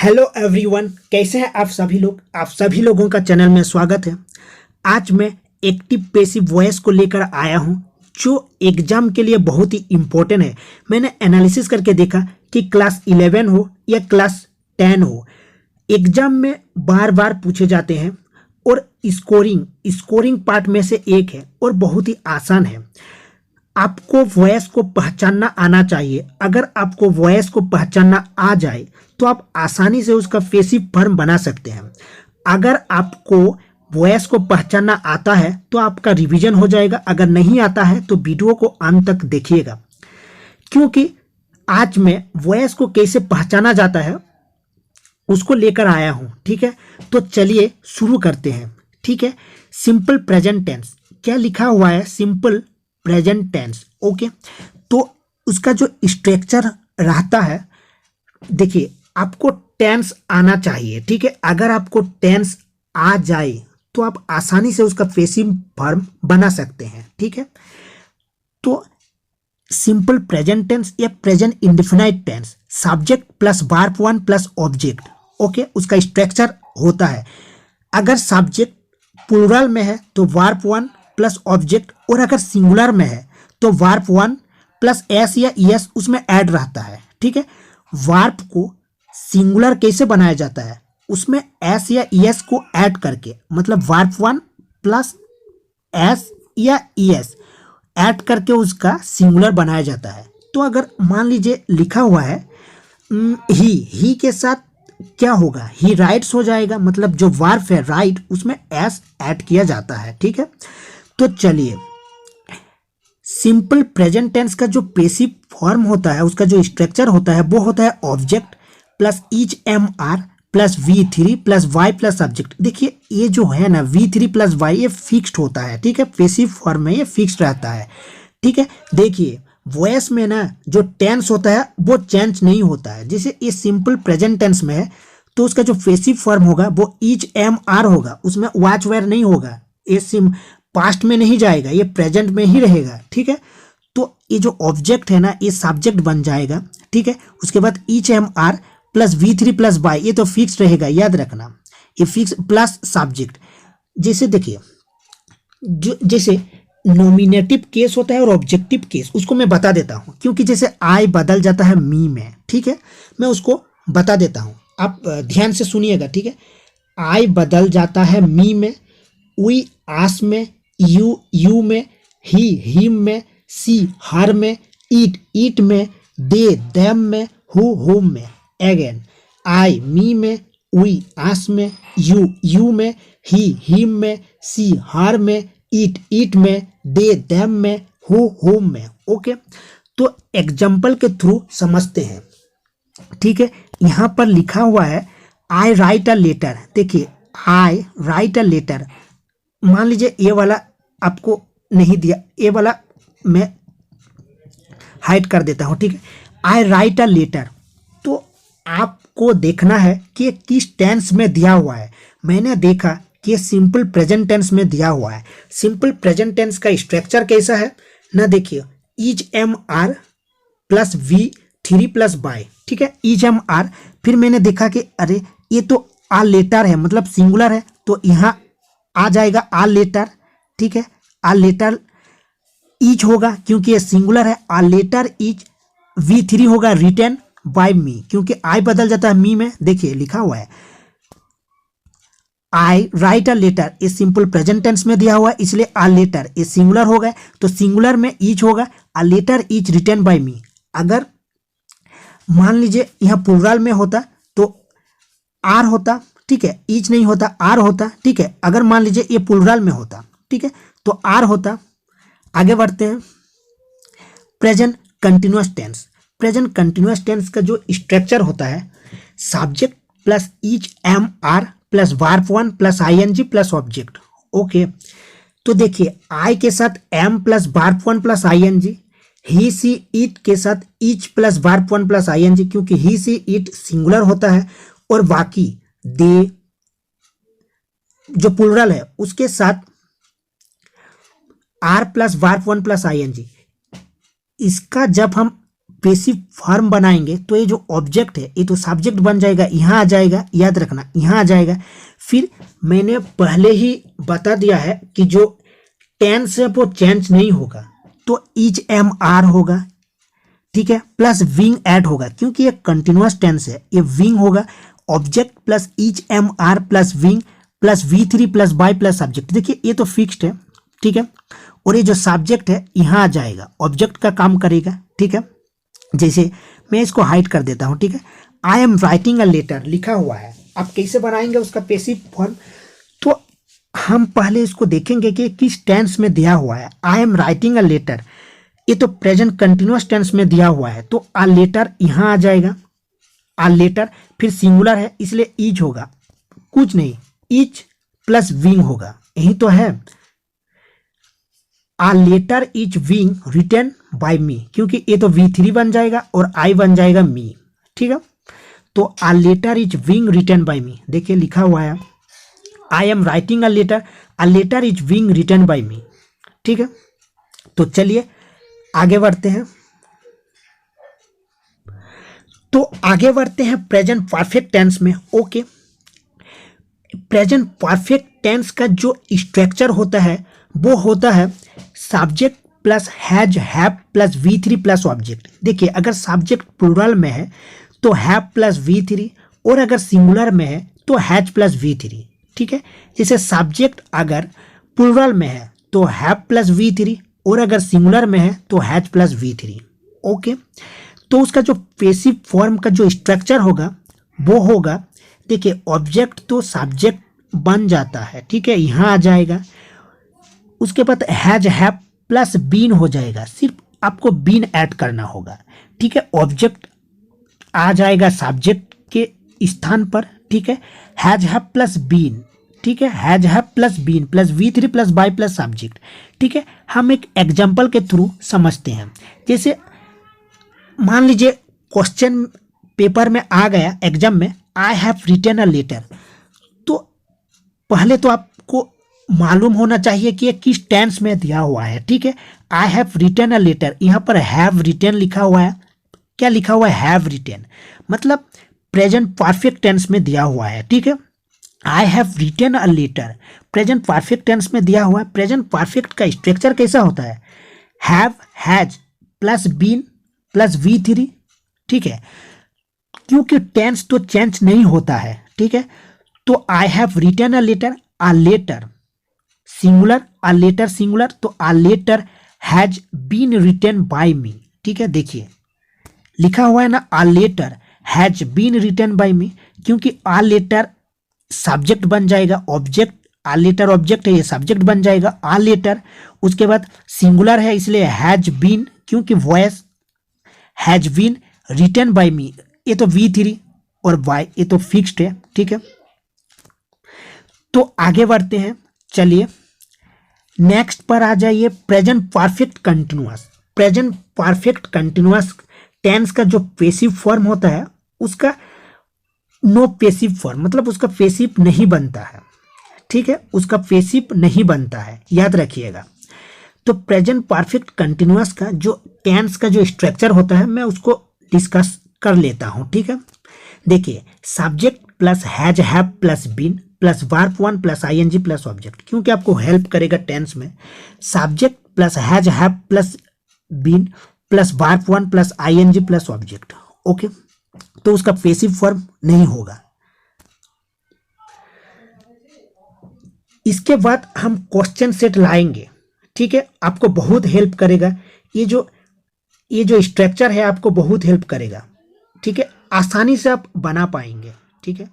Hello everyone, कैसे हैं आप सभी लोग। आप सभी लोगों का चैनल में स्वागत है। आज मैं एक्टिव पैसिव वॉइस को लेकर आया हूं जो एग्जाम के लिए बहुत ही इम्पोर्टेंट है। मैंने एनालिसिस करके देखा कि क्लास 11 हो या क्लास 10 हो, एग्जाम में बार बार पूछे जाते हैं और स्कोरिंग पार्ट में से एक है और बहुत ही आसान है। आपको वॉइस को पहचानना आना चाहिए। अगर आपको वॉइस को पहचानना आ जाए तो आप आसानी से उसका पैसिव फॉर्म बना सकते हैं। अगर आपको वॉइस को पहचानना आता है तो आपका रिवीजन हो जाएगा। अगर नहीं आता है तो वीडियो को अंत तक देखिएगा, क्योंकि आज मैं वॉइस को कैसे पहचाना जाता है उसको लेकर आया हूं। ठीक है, तो चलिए शुरू करते हैं। ठीक है, सिंपल प्रेजेंट टेंस क्या लिखा हुआ है? Simple present tense. ओके, तो उसका जो स्ट्रक्चर रहता है, देखिए आपको टेंस आना चाहिए। ठीक है, अगर आपको टेंस आ जाए तो आप आसानी से उसका पैसिव फॉर्म बना सकते हैं। ठीक है, तो सिंपल प्रेजेंट टेंस या present indefinite tense, subject plus verb one plus object. Okay, उसका स्ट्रक्चर होता है। अगर सब्जेक्ट प्लूरल में है तो वर्ब वन प्लस ऑब्जेक्ट, और अगर सिंगुलर में है तो वर्ब वन प्लस एस या ईएस उसमें ऐड रहता है। ठीक है, वर्ब को सिंगुलर कैसे बनाया जाता है? उसमें एस या ईएस को ऐड करके, मतलब वर्ब वन प्लस एस या ईएस ऐड करके उसका सिंगुलर बनाया जाता है। तो अगर मान लीजिए लिखा हुआ है ही के साथ क्या होगा? ही राइट्स हो जाएगा, मतलब जो वर्ब है राइट उसमें एस ऐड किया जाता है। ठीक है, तो चलिए सिंपल प्रेजेंट टेंस का जो पैसिव फॉर्म होता है, उसका जो स्ट्रक्चर होता है वो होता है object plus is am are plus V3 plus by plus subject. देखिए ये जो है ना V3 प्लस वाई, ये फिक्स्ड होता है। ठीक है, पैसिव फॉर्म में ये फिक्स्ड रहता है। ठीक है, देखिए वॉइस में ना जो टेंस होता है वो चेंज नहीं होता है। जैसे ये सिंपल प्रेजेंट टेंस में है तो उसका जो पैसिव फॉर्म होगा वो ईच एम आर होगा, उसमें वॉच वेयर नहीं होगा। ये पास्ट में नहीं जाएगा, ये प्रेजेंट में ही रहेगा। ठीक है, तो ये जो ऑब्जेक्ट है ना ये सब्जेक्ट बन जाएगा। ठीक है, उसके बाद is am are plus V3 plus by, ये तो फिक्स रहेगा, याद रखना ये फिक्स, प्लस सब्जेक्ट। जैसे देखिए जैसे नॉमिनेटिव केस होता है और ऑब्जेक्टिव केस, उसको मैं बता देता हूँ, क्योंकि जैसे आई बदल जाता है मी में। ठीक है, मैं उसको बता देता हूँ, आप ध्यान से सुनिएगा। ठीक है, आई बदल जाता है मी में, वी आस में, यू में, ही हिम में, सी हर में, ईट में, दे देम में, हुम में। अगेन आई मी में, वी आस में, यू में, ही हिम में, सी हर में, ईट में, दे देम में, हुम में। ओके, तो एग्जाम्पल के थ्रू समझते हैं। ठीक है, यहां पर लिखा हुआ है आई राइट अ लेटर। देखिए आई राइट अ लेटर, मान लीजिए ये वाला आपको नहीं दिया, ये वाला मैं हाइड कर देता हूं। ठीक है, आई राइट अ लेटर, तो आपको देखना है कि ये किस टेंस में दिया हुआ है। मैंने देखा कि ये सिंपल प्रेजेंट टेंस में दिया हुआ है। सिंपल प्रेजेंट टेंस का स्ट्रक्चर कैसा है ना, देखिए is am are plus V3 plus by. ठीक है, ईच एम आर, फिर मैंने देखा कि अरे ये तो आ लेटर है, मतलब सिंगुलर है, तो यहाँ आ जाएगा आ लेटर। ठीक है, आ लेटर ईच होगा क्योंकि ये सिंगुलर है, आ लेटर ईच। V3 होगा रिटन बाय मी, क्योंकि आई बदल जाता है मी में। देखिए लिखा हुआ है आई राइट अ लेटर, ये सिंपल प्रेजेंट टेंस में दिया हुआ है, इसलिए आ लेटर ये सिंगुलर हो गए, तो सिंगुलर में ईच होगा, a letter each written by me. अगर मान लीजिए यहाँ प्लूरल में होता तो आर होता। ठीक है, ईच नहीं होता, आर होता। ठीक है, अगर मान लीजिए ये प्लूरल में होता, ठीक है, तो आर होता। आगे बढ़ते हैं, present continuous tense. Present continuous tense का जो स्ट्रक्चर होता है, subject plus is am are plus verb one plus ING plus object. Okay, तो देखिए आई के साथ am plus verb one plus ING, he she it के साथ is plus verb one plus ING, क्योंकि ही सी इट सिंगुलर होता है, और बाकी दे जो प्लूरल है उसके साथ are plus verb one plus ING. इसका जब हम पेसिव फॉर्म बनाएंगे तो ये जो ऑब्जेक्ट है ये तो सब्जेक्ट बन जाएगा, यहाँ आ जाएगा, याद रखना यहाँ आ जाएगा। फिर मैंने पहले ही बता दिया है कि जो टेंस है वो चेंज नहीं होगा, तो इज एम आर होगा, ठीक है, प्लस विंग ऐड होगा, क्योंकि ये कंटिन्यूअस टेंस है, ये विंग होगा, object plus is am are plus being plus V3 plus by plus subject. देखिए ये तो फिक्स्ड है, ठीक है, और ये जो सब्जेक्ट है यहाँ आ जाएगा, ऑब्जेक्ट का काम करेगा, ठीक है। जैसे मैं इसको हाइड कर देता हूँ, ठीक है, I am writing a letter लिखा हुआ है, आप कैसे बनाएंगे उसका पेसिव फॉर्म, तो हम पहले इसको देखेंगे कि किस टेंस में दिया हुआ है। I am writing a letter, ये तो प्रेजेंट कंटिन्यूअस टेंस में दिया हुआ है, तो आ लेटर यहाँ आ जाएगा, आ लेटर, फिर सिंगुलर है इसलिए इज होगा, कुछ नहीं, इज प्लस विंग होगा, यही तो है। A letter is being written by me, क्योंकि ये तो V3 बन जाएगा और आई बन जाएगा मी, ठीक है। तो a letter is being written by me, देखिए लिखा हुआ है I am writing a letter is being written by me, ठीक है। तो चलिए आगे बढ़ते हैं, तो आगे बढ़ते हैं प्रेजेंट परफेक्ट टेंस में। ओके, प्रेजेंट परफेक्ट टेंस का जो स्ट्रक्चर होता है वो होता है subject plus has have plus V3 plus object. देखिए अगर सब्जेक्ट प्लूरल में है तो हैव प्लस V3, और अगर सिंगुलर में है तो हैज प्लस V3, ठीक है। जैसे सब्जेक्ट अगर प्लूरल में है तो हैव प्लस V3, और अगर सिंगुलर में है तो हैज प्लस V3। ओके, तो उसका जो पेसिव फॉर्म का जो स्ट्रक्चर होगा वो होगा, देखिए ऑब्जेक्ट तो सब्जेक्ट बन जाता है, ठीक है, यहाँ आ जाएगा, उसके बाद हैज हैव प्लस बीन हो जाएगा, सिर्फ आपको बीन ऐड करना होगा, ठीक है। ऑब्जेक्ट आ जाएगा सब्जेक्ट के स्थान पर, ठीक है, हैज हैव प्लस बीन, ठीक है, has have plus been plus V3 plus by plus subject, ठीक है। हम एक एग्जाम्पल के थ्रू समझते हैं, जैसे मान लीजिए क्वेश्चन पेपर में आ गया एग्जाम में, I have written a letter, तो पहले तो आपको मालूम होना चाहिए कि ये किस टेंस में दिया हुआ है, ठीक है। I have written a letter, यहाँ पर हैव रिटन लिखा हुआ है, क्या लिखा हुआ है, हैव रिटन, मतलब प्रेजेंट परफेक्ट टेंस में दिया हुआ है, ठीक है। I have written a letter present perfect tense में दिया हुआ है। प्रेजेंट परफेक्ट का स्ट्रक्चर कैसा होता है, have has plus been plus V3, ठीक है, क्योंकि टेंस तो चेंज नहीं होता है, ठीक है। तो I have written a letter singular, a letter singular, तो a letter has been written by me, ठीक है। देखिए लिखा हुआ है ना, a letter has been written by me, क्योंकि अ लेटर सब्जेक्ट बन जाएगा, ऑब्जेक्ट अ लेटर ऑब्जेक्ट है, ये सब्जेक्ट बन जाएगा अ लेटर, उसके बाद सिंगुलर है इसलिए हैज बीन, क्योंकि voice has been written by me, ये तो V3 और बाय ये तो फिक्स्ड है, ठीक है। तो आगे बढ़ते हैं, चलिए नेक्स्ट पर आ जाइए, present perfect continuous. Present perfect continuous tense का जो पेसिव फॉर्म होता है उसका नो पेसिव फॉर्म, मतलब उसका पेसिव नहीं बनता है, ठीक है, उसका पेसिव नहीं बनता है, याद रखिएगा। तो प्रेजेंट परफेक्ट कंटिन्यूअस का जो टेंस का जो स्ट्रक्चर होता है मैं उसको डिस्कस कर लेता हूं, ठीक है। देखिए subject plus has have plus been plus verb 1 plus ING plus object, क्योंकि आपको हेल्प करेगा टेंस में। Subject plus has have plus been plus verb 1 plus ING plus object, okay, तो उसका पेसिव फॉर्म नहीं होगा। इसके बाद हम क्वेश्चन सेट लाएंगे, ठीक है, आपको बहुत हेल्प करेगा, ये जो स्ट्रक्चर है आपको बहुत हेल्प करेगा, ठीक है, आसानी से आप बना पाएंगे, ठीक है।